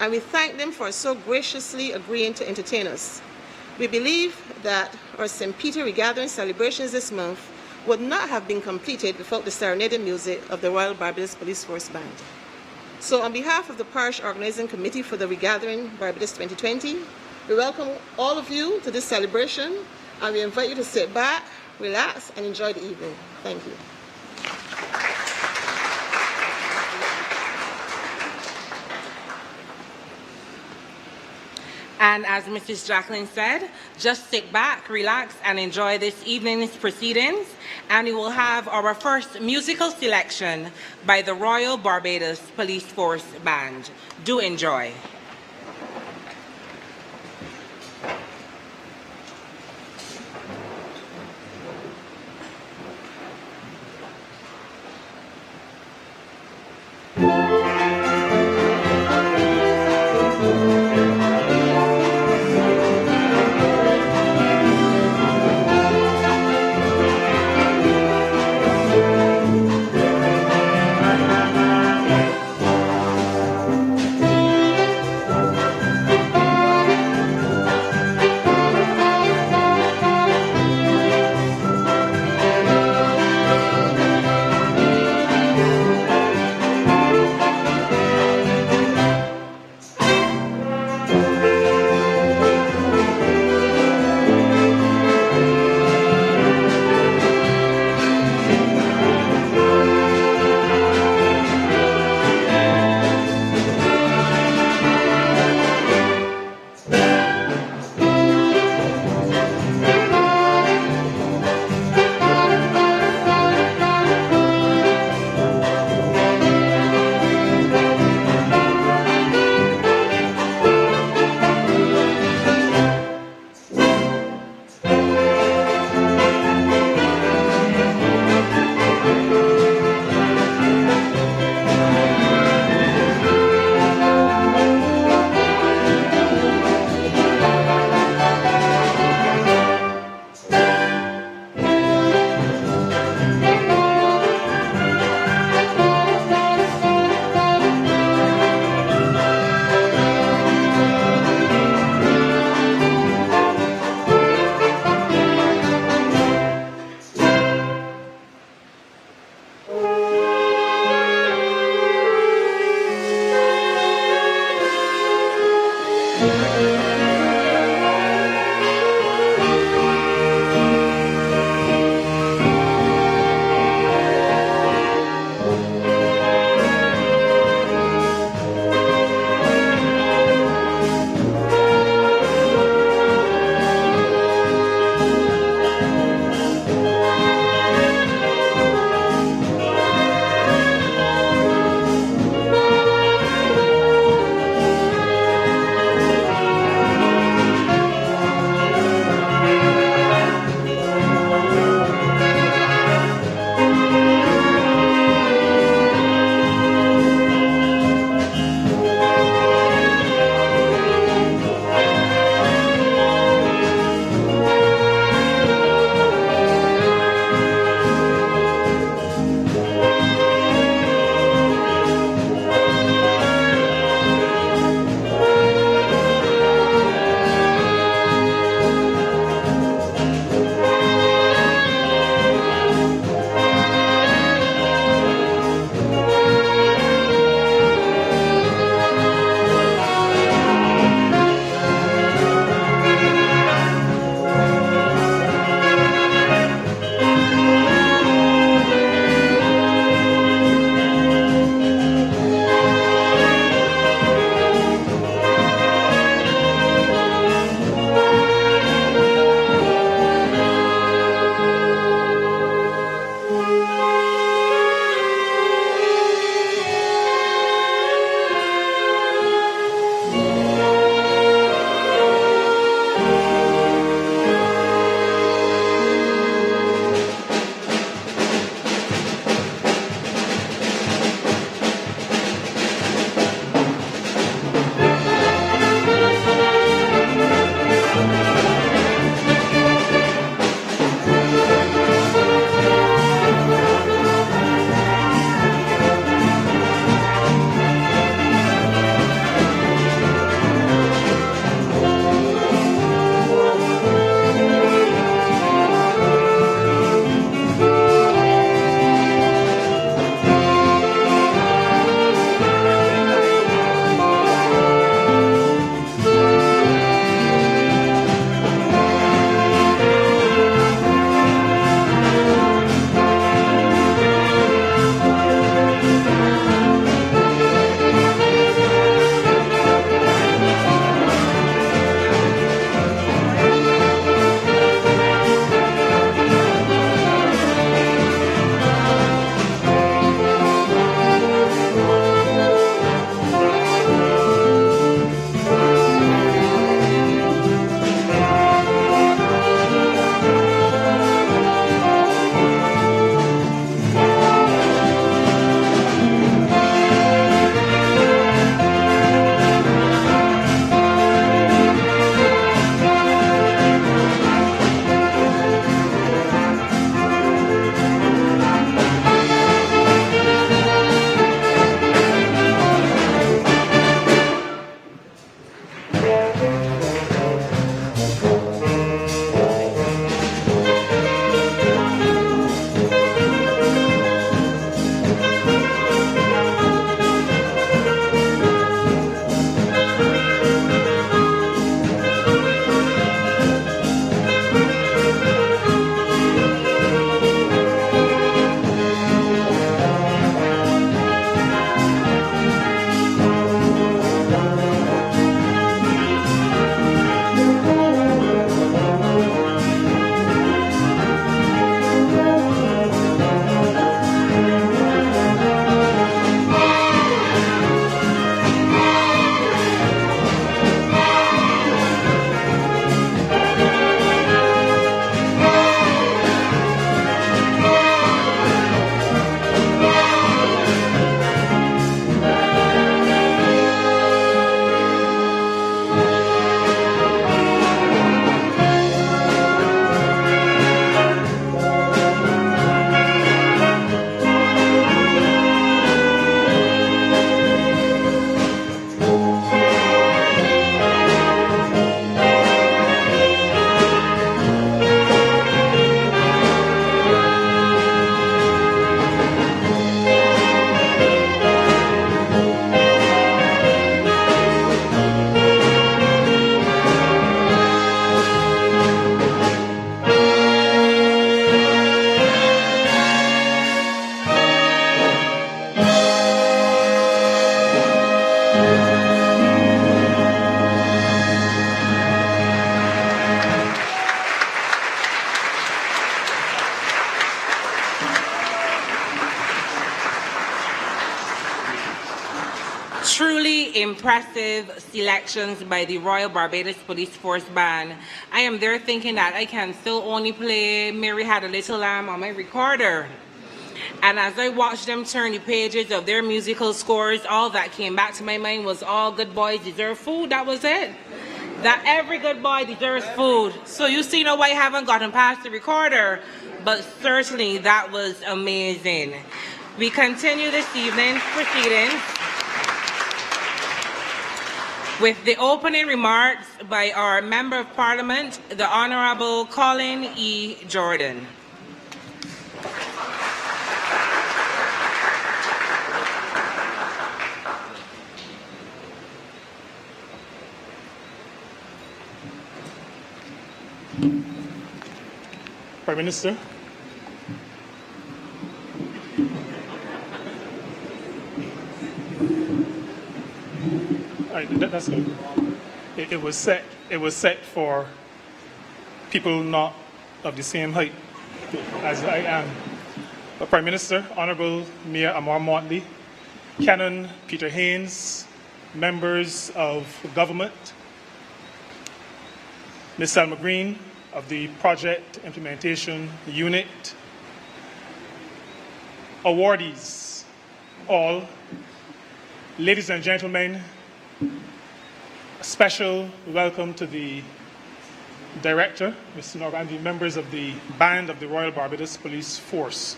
and we thank them for so graciously agreeing to entertain us. We believe that our St. Peter Regathering celebrations this month would not have been completed without the serenading music of the Royal Barbados Police Force Band. So on behalf of the Parish Organizing Committee for the Regathering Barbados 2020, we welcome all of you to this celebration, and we invite you to sit back, relax, and enjoy the evening. Thank you. And as Mrs. Jacqueline said, just sit back, relax, and enjoy this evening's proceedings. And we will have our first musical selection by the Royal Barbados Police Force Band. Do enjoy. truly impressive selections by the Royal Barbados Police Force Band. I am there thinking that I can still only play Mary Had a Little Lamb on my recorder. And as I watched them turn the pages of their musical scores, all that came back to my mind was all good boys deserve food. That was it. That every good boy deserves food. So you see why I haven't gotten past the recorder, but certainly that was amazing. We continue this evening's proceedings with the opening remarks by our Member of Parliament, the Honourable Colin E. Jordan. Prime Minister, that's good. It was set for people not of the same height as I am. But Prime Minister, Honourable Mayor Amar Motley, Canon Peter Haynes, members of government, Ms. Selma Green of the Project Implementation Unit, awardees, all, ladies and gentlemen, a special welcome to the Director, Mr. Norb, and the members of the Band of the Royal Barbados Police Force.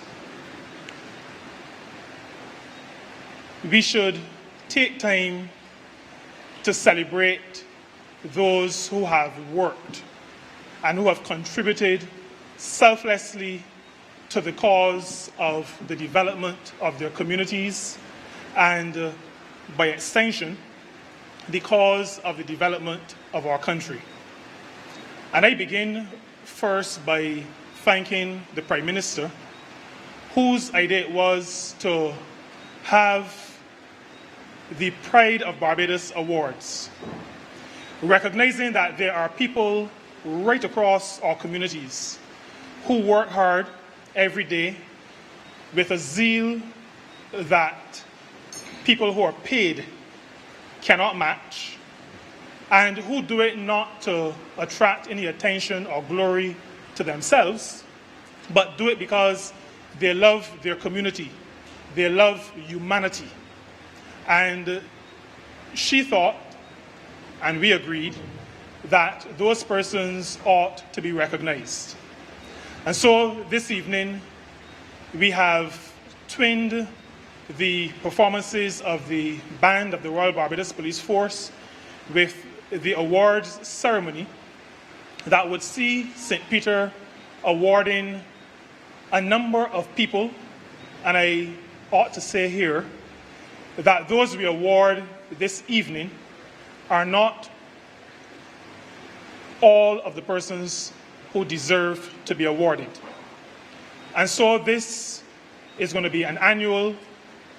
We should take time to celebrate those who have worked and who have contributed selflessly to the cause of the development of their communities and, by extension, the cause of the development of our country. And I begin first by thanking the Prime Minister, whose idea it was to have the Pride of Barbados Awards, recognizing that there are people right across our communities who work hard every day with a zeal that people who are paid cannot match, and who do it not to attract any attention or glory to themselves, but do it because they love their community, they love humanity. And she thought, and we agreed, that those persons ought to be recognized. And so this evening, we have twinned the performances of the Band of the Royal Barbados Police Force with the awards ceremony that would see St. Peter awarding a number of people, and I ought to say here that those we award this evening are not all of the persons who deserve to be awarded. And so this is going to be an annual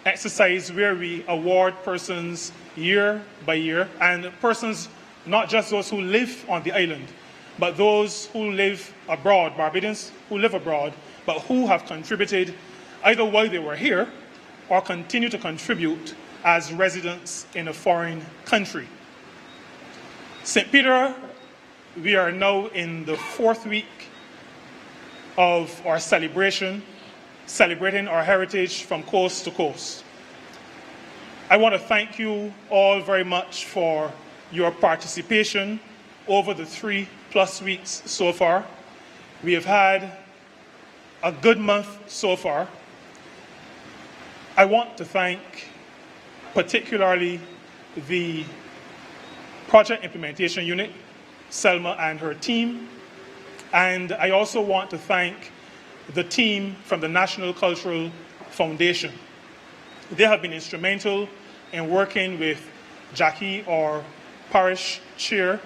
exercise where we award persons year by year, and persons, not just those who live on the island, but those who live abroad, Barbadians who live abroad, but who have contributed either while they were here or continue to contribute as residents in a foreign country. St. Peter, we are now in the fourth week of our celebration, celebrating our heritage from coast to coast. I want to thank you all very much for your participation over the 3+ weeks so far. We have had a good month so far. I want to thank particularly the Project Implementation Unit, Selma and her team, and I also want to thank the team from the National Cultural Foundation. They have been instrumental in working with Jackie, our parish chair,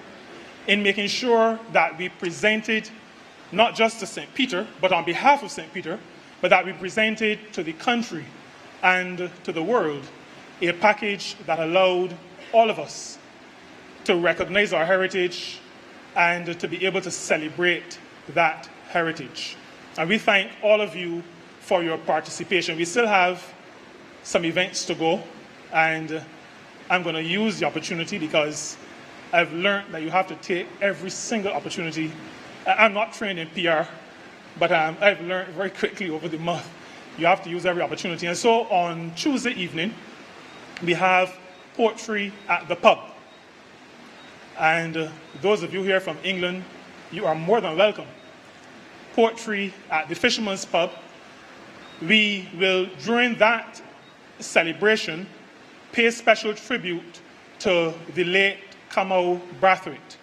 in making sure that we presented not just to St. Peter, but on behalf of St. Peter, but that we presented to the country and to the world a package that allowed all of us to recognize our heritage and to be able to celebrate that heritage. And we thank all of you for your participation. We still have some events to go, and I'm going to use the opportunity because I've learned that you have to take every single opportunity. I'm not trained in PR, but I've learned very quickly over the month, you have to use every opportunity. And so on Tuesday evening, we have poetry at the pub. And those of you here from England, you are more than welcome. Poetry at the Fisherman's Pub. We will, during that celebration, pay special tribute to the late Kamau Brathwaite,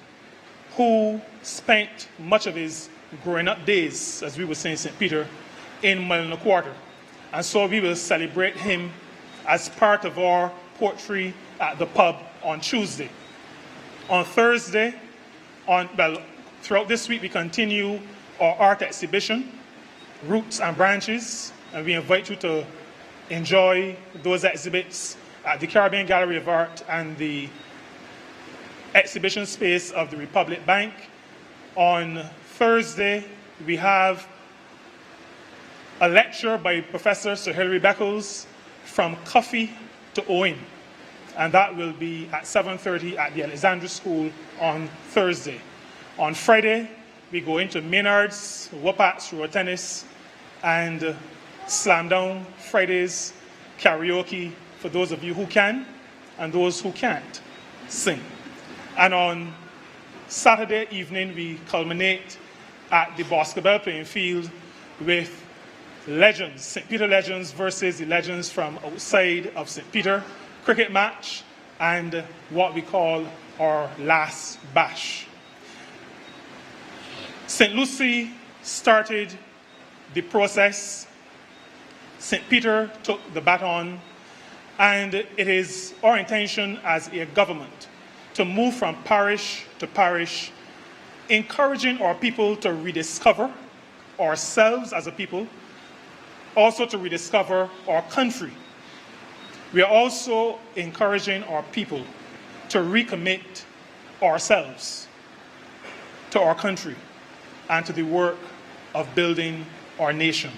who spent much of his growing up days, as we would say in St. Peter, in Mile Quarter. And so we will celebrate him as part of our poetry at the pub on Tuesday. On Thursday, throughout this week, we continue our art exhibition, Roots and Branches, and we invite you to enjoy those exhibits at the Caribbean Gallery of Art and the exhibition space of the Republic Bank. On Thursday, we have a lecture by Professor Sir Hilary Beckles, From Coffee to Owen, and that will be at 7:30 at the Alexandra School on Thursday. On Friday, we go into Maynard's, Wapats, road tennis, and Slam Down Fridays karaoke for those of you who can and those who can't sing. And on Saturday evening, we culminate at the basketball playing field with legends, St. Peter legends versus the legends from outside of St. Peter, cricket match, and what we call our last bash. St. Lucie started the process. St. Peter took the baton, and it is our intention as a government to move from parish to parish, encouraging our people to rediscover ourselves as a people, also to rediscover our country. We are also encouraging our people to recommit ourselves to our country and to the work of building our nation.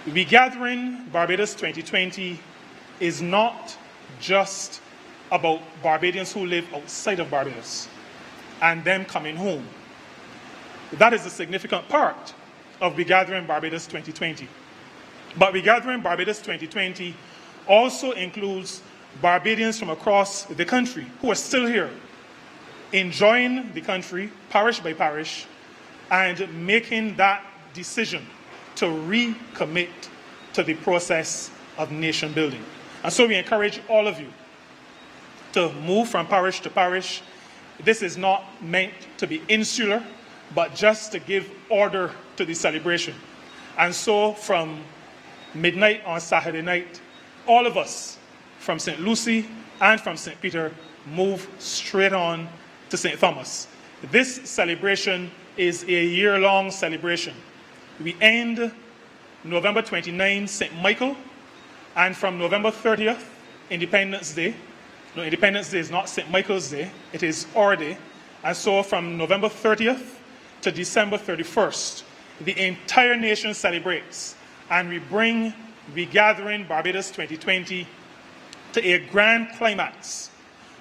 The Gathering Barbados 2020 is not just about Barbadians who live outside of Barbados and them coming home. That is a significant part of the Gathering Barbados 2020. But Regathering Barbados 2020 also includes Barbadians from across the country who are still here, enjoying the country, parish by parish, and making that decision to recommit to the process of nation building. And so we encourage all of you to move from parish to parish. This is not meant to be insular, but just to give order to the celebration. And so from midnight on Saturday night, all of us from St. Lucie and from St. Peter move straight on to St. Thomas. This celebration is a year-long celebration. We end November 29, St. Michael, and from November 30th, Independence Day. No, Independence Day is not St. Michael's Day, it is our day. And so from November 30th to December 31st, the entire nation celebrates, and we bring Regathering Barbados 2020 to a grand climax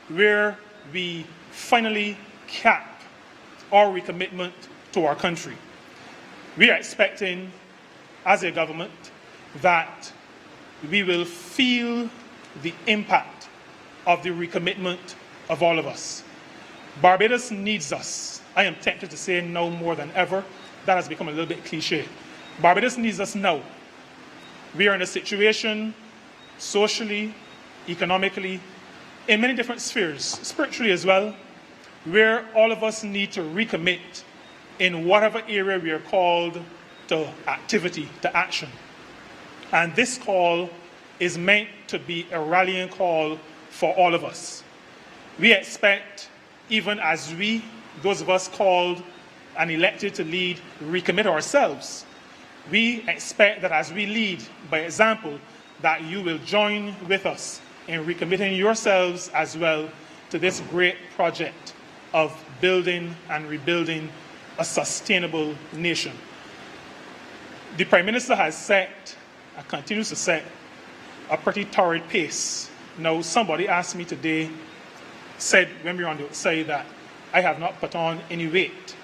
where we finally cap our recommitment to our country. We are expecting, as a government, that we will feel the impact of the recommitment of all of us. Barbados needs us. I am tempted to say now more than ever. That has become a little bit cliche. Barbados needs us now. We are in a situation, socially, economically, in many different spheres, spiritually as well, where all of us need to recommit in whatever area we are called to activity, to action. And this call is meant to be a rallying call for all of us. We expect, even as we, those of us called and elected to lead, recommit ourselves, we expect that as we lead by example, that you will join with us in recommitting yourselves as well to this great project of building and rebuilding a sustainable nation. The Prime Minister has set, and continues to set, a pretty torrid pace Now, somebody asked me today, said when we were on the outside, that I have not put on any weight.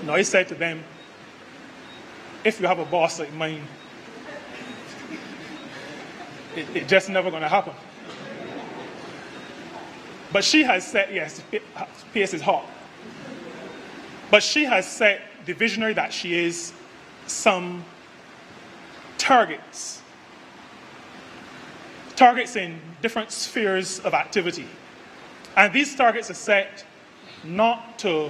Now, I said to them, if you have a boss like mine, it's just never going to happen. But she has said, yes, the pace is hot. But she has set, the visionary that she is, some targets in different spheres of activity. And these targets are set not to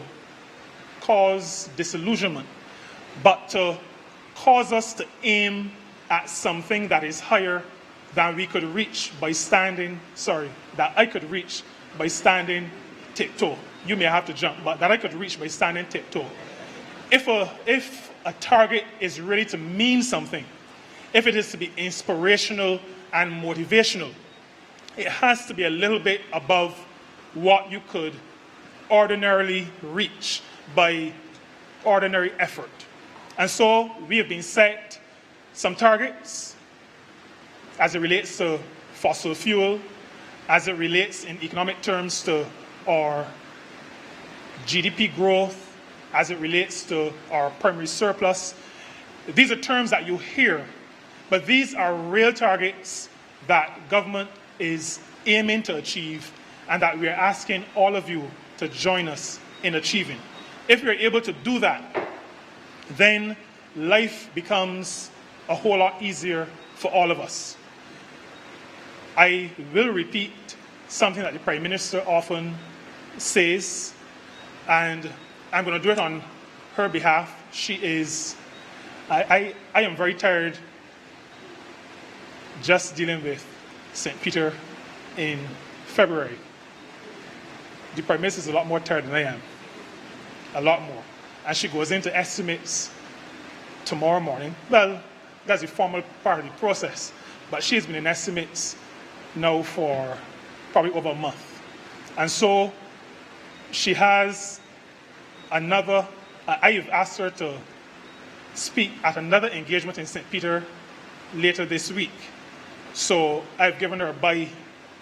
cause disillusionment, but to cause us to aim at something that is higher than we could reach by standing, that I could reach by standing tiptoe. You may have to jump, but that I could reach by standing tiptoe. If a target is really to mean something, if it is to be inspirational and motivational, it has to be a little bit above what you could ordinarily reach by ordinary effort. And so we have been set some targets as it relates to fossil fuel, as it relates in economic terms to our GDP growth, as it relates to our primary surplus. These are terms that you hear, but these are real targets that government is aiming to achieve and that we are asking all of you to join us in achieving. If we are able to do that, then life becomes a whole lot easier for all of us. I will repeat something that the Prime Minister often says, and I'm going to do it on her behalf. I am very tired just dealing with St. Peter in February. The Prime Minister is a lot more tired than I am, a lot more. And she goes into estimates tomorrow morning. Well, that's the formal part of the process, but she's been in estimates now for probably over a month. And so she has another, I have asked her to speak at another engagement in St. Peter later this week. So I've given her a bye.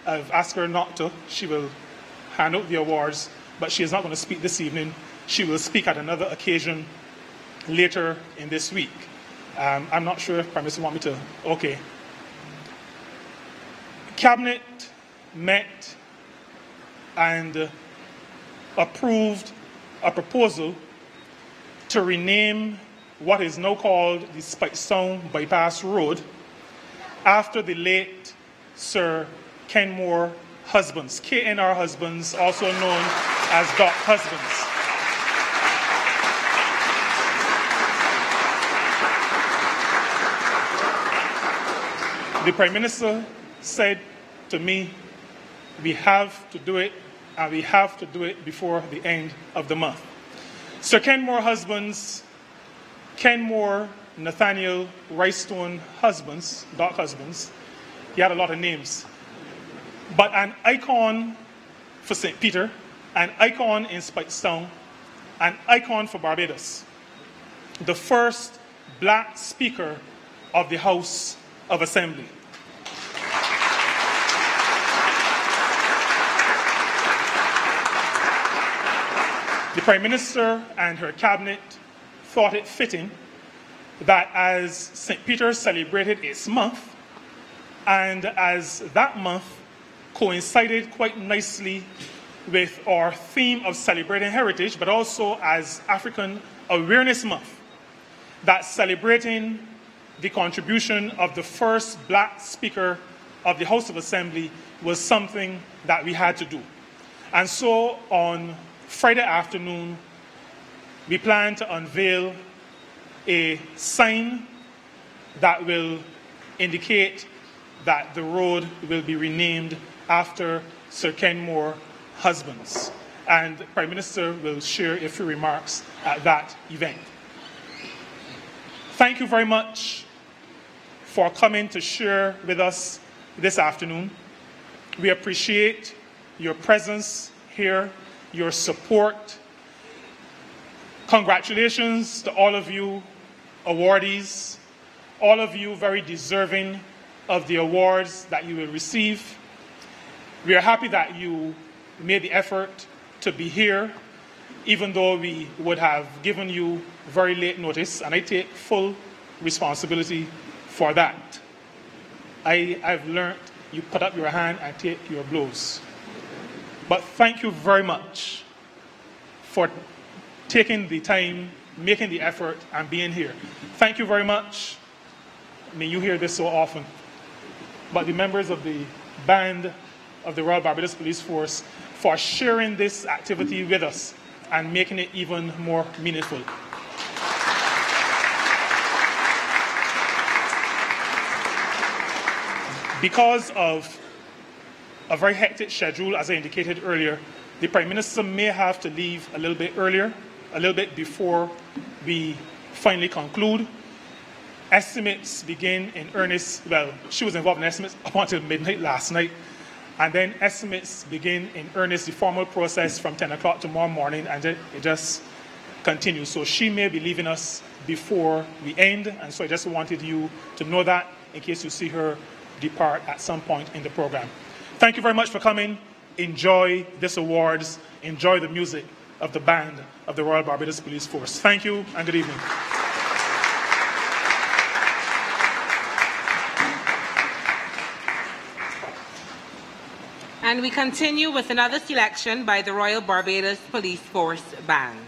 I've asked her not to. She will hand out the awards, but she is not going to speak this evening. She will speak at another occasion later in this week. I'm not sure if Prime Minister want me to. Okay. Cabinet met and approved a proposal to rename what is now called the Speightstown Bypass Road after the late Sir Kenmore Husbands, KNR Husbands, also known as Doc Husbands. The Prime Minister said to me, we have to do it, and we have to do it before the end of the month. Sir Kenmore Husbands, Kenmore Nathaniel Rystone Husbands, Doc Husbands, he had a lot of names, but an icon for St. Peter, an icon in Speightstown, an icon for Barbados, the first black Speaker of the House of Assembly. The Prime Minister and her cabinet thought it fitting that as St. Peter celebrated its month, and as that month coincided quite nicely with our theme of celebrating heritage, but also as African Awareness Month, that celebrating the contribution of the first black Speaker of the House of Assembly was something that we had to do. And so on Friday afternoon, we plan to unveil a sign that will indicate that the road will be renamed after Sir Kenmore Husbands. And the Prime Minister will share a few remarks at that event. Thank you very much for coming to share with us this afternoon. We appreciate your presence here, your support. Congratulations to all of you awardees, all of you very deserving of the awards that you will receive. We are happy that you made the effort to be here, even though we would have given you very late notice, and I take full responsibility for that. I've learned you put up your hand and take your blows. But thank you very much for taking the time, making the effort, and being here. Thank you very much. May you hear this so often. But the members of the band of the Royal Barbados Police Force for sharing this activity with us and making it even more meaningful. Because of a very hectic schedule, as I indicated earlier, the Prime Minister may have to leave a little bit earlier, a little bit before we finally conclude. Estimates begin in earnest. Well, she was involved in estimates up until midnight last night. And then estimates begin in earnest, the formal process from 10 o'clock tomorrow morning, and it just continues. So she may be leaving us before we end, and so I just wanted you to know that in case you see her depart at some point in the program. Thank you very much for coming. Enjoy this awards. Enjoy the music of the band of the Royal Barbados Police Force. Thank you and good evening. And we continue with another selection by the Royal Barbados Police Force Band.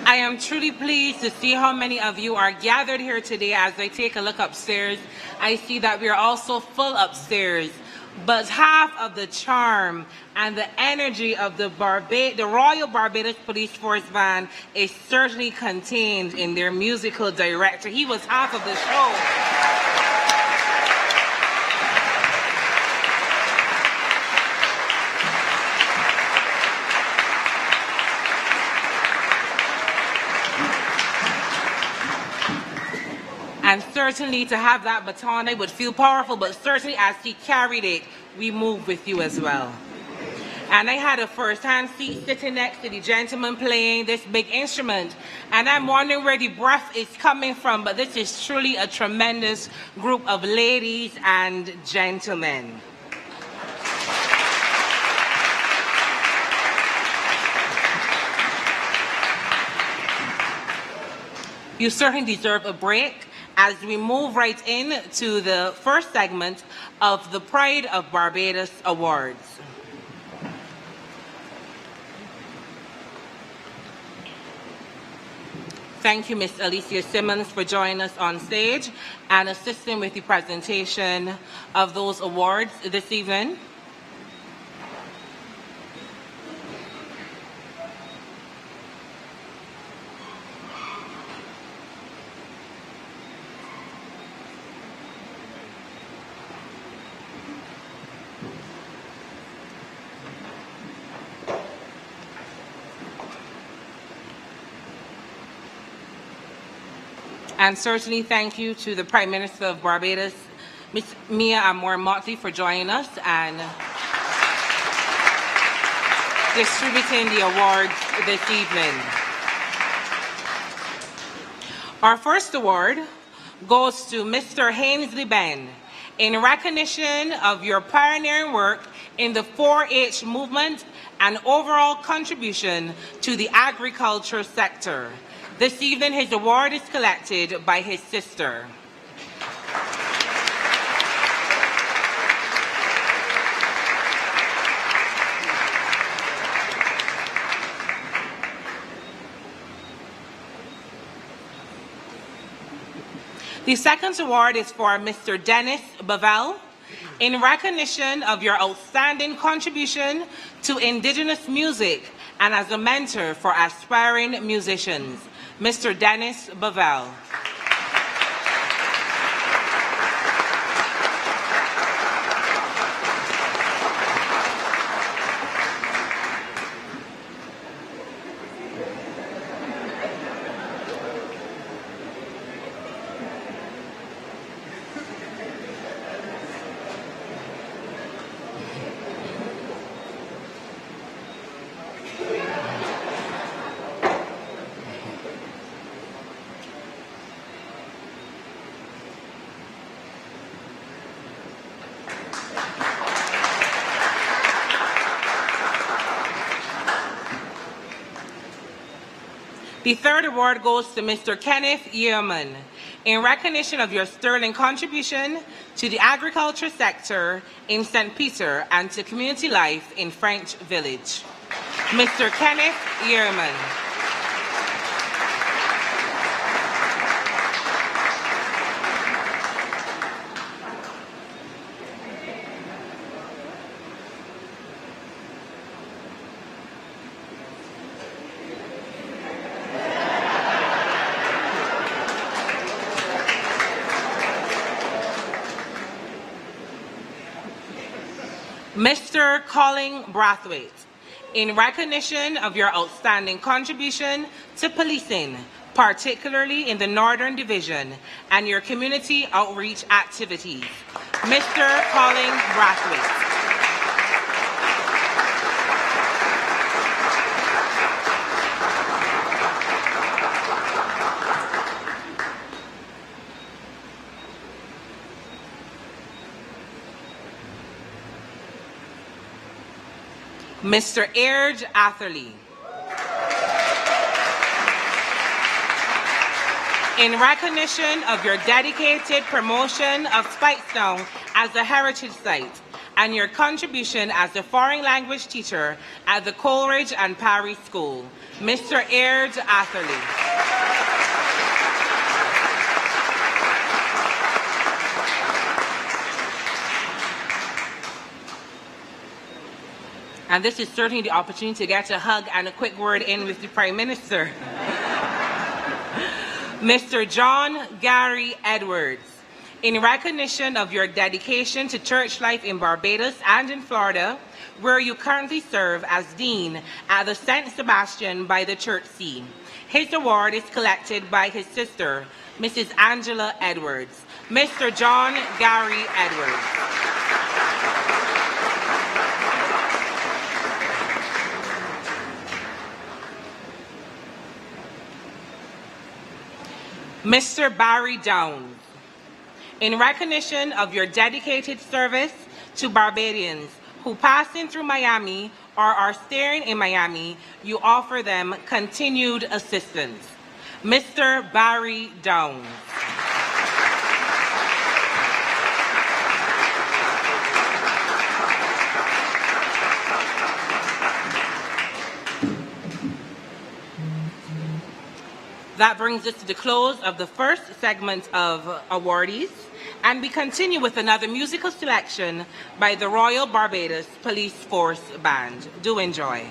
I am truly pleased to see how many of you are gathered here today. As I take a look upstairs, I see that we are also full upstairs. But half of the charm and the energy of the Royal Barbados Police Force Band is certainly contained in their musical director. He was half of the show. And certainly to have that baton, it would feel powerful, but certainly as he carried it, we move with you as well. And I had a first-hand seat sitting next to the gentleman playing this big instrument. And I'm wondering where the breath is coming from, but this is truly a tremendous group of ladies and gentlemen. You certainly deserve a break as we move right in to the first segment of the Pride of Barbados Awards. Thank you, Ms. Alicia Simmons, for joining us on stage and assisting with the presentation of those awards this evening. And certainly thank you to the Prime Minister of Barbados, Ms. Mia Amor-Motley, for joining us and distributing the awards this evening. Our first award goes to Mr. Hainsley Ben in recognition of your pioneering work in the 4-H movement and overall contribution to the agriculture sector. This evening, his award is collected by his sister. The second award is for Mr. Dennis Bavell, in recognition of your outstanding contribution to Indigenous music and as a mentor for aspiring musicians. Mr. Dennis Bavell. The third award goes to Mr. Kenneth Yeoman, in recognition of your sterling contribution to the agriculture sector in St. Peter and to community life in French Village. Mr. Kenneth Yeoman. Mr. Colin Brathwaite, in recognition of your outstanding contribution to policing, particularly in the Northern Division, and your community outreach activities. Mr. Colin Brathwaite. Mr. Airge Atherley, in recognition of your dedicated promotion of Speightstown as a heritage site and your contribution as a foreign language teacher at the Coleridge and Parry School. Mr. Airge Atherley. And this is certainly the opportunity to get a hug and a quick word in with the Prime Minister. Mr. John Gary Edwards, in recognition of your dedication to church life in Barbados and in Florida, where you currently serve as Dean at the St. Sebastian by the Church Sea. His award is collected by his sister, Mrs. Angela Edwards. Mr. John Gary Edwards. Mr. Barry Downs, in recognition of your dedicated service to Barbadians who passing through Miami or are staying in Miami, you offer them continued assistance. Mr. Barry Downs. That brings us to the close of the first segment of awardees, and we continue with another musical selection by the Royal Barbados Police Force Band. Do enjoy.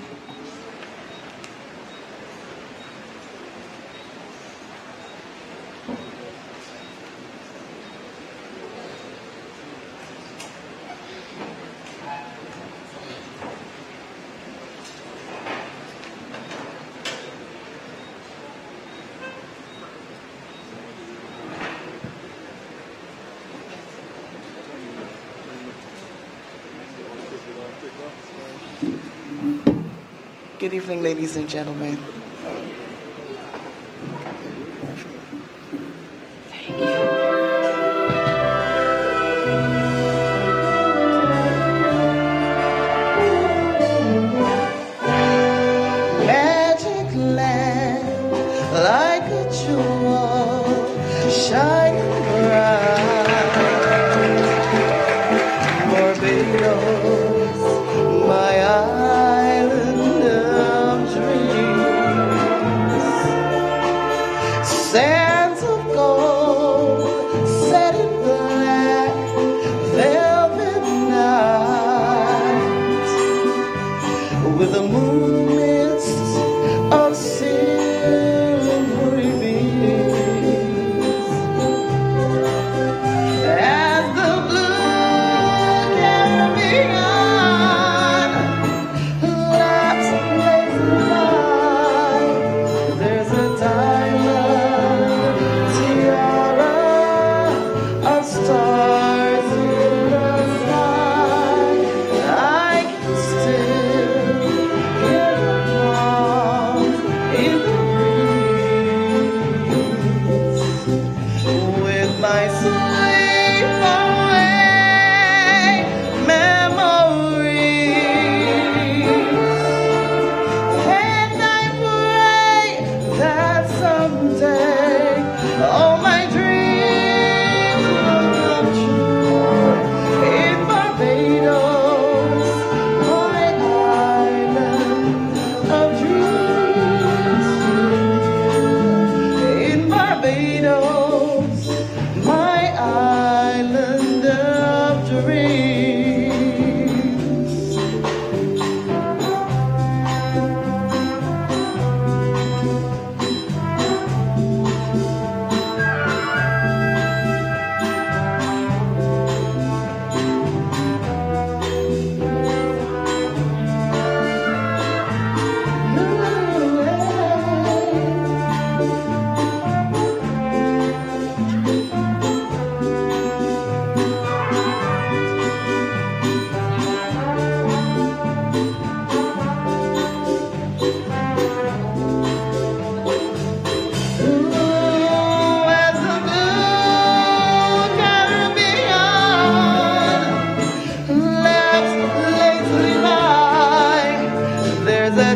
Good evening, ladies and gentlemen. Thank you.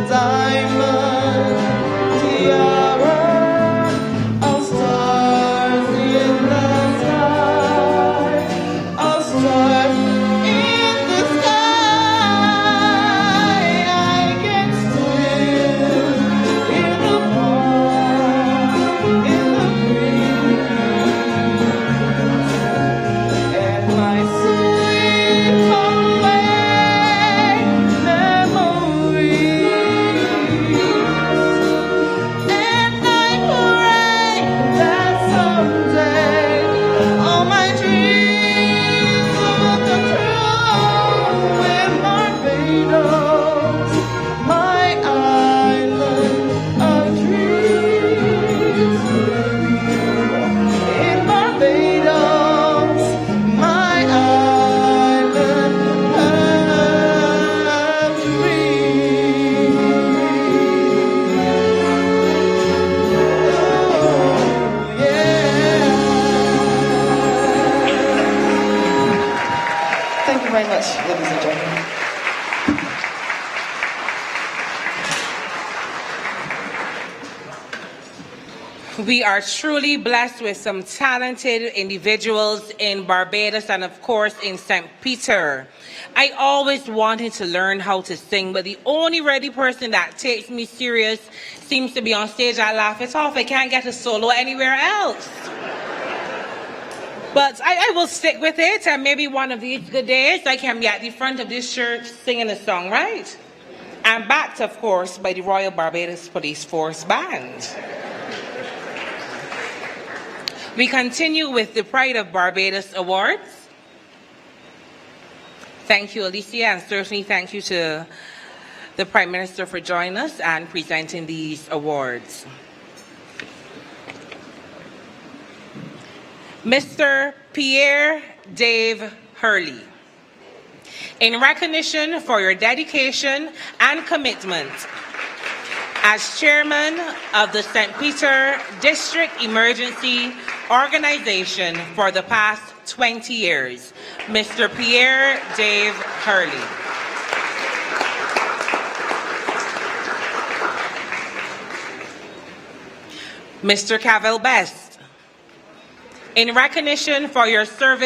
diamond tiara of stars in the sky, of stars in the sky. I can swim in the pond, in the breeze, and my sweet away memories. And I pray that someday all my dreams will come true in Barbados, my island of dreams. In Barbados, my island of dreams. Yeah. Thank you very much, ladies and gentlemen. We are truly blessed with some talented individuals in Barbados and, of course, in St. Peter. I always wanted to learn how to sing, but the only ready person that takes me serious seems to be on stage. I laugh it off. I can't get a solo anywhere else. But I will stick with it, and maybe one of these good days I can be at the front of this church singing a song, right? And backed, of course, by the Royal Barbados Police Force Band. We continue with the Pride of Barbados Awards. Thank you, Alicia, and certainly thank you to the Prime Minister for joining us and presenting these awards. Mr. Pierre Dave Hurley, in recognition for your dedication and commitment as chairman of the St. Peter District Emergency Organization for the past 20 years, Mr. Pierre Dave Hurley. Mr. Cavell Best, in recognition for your service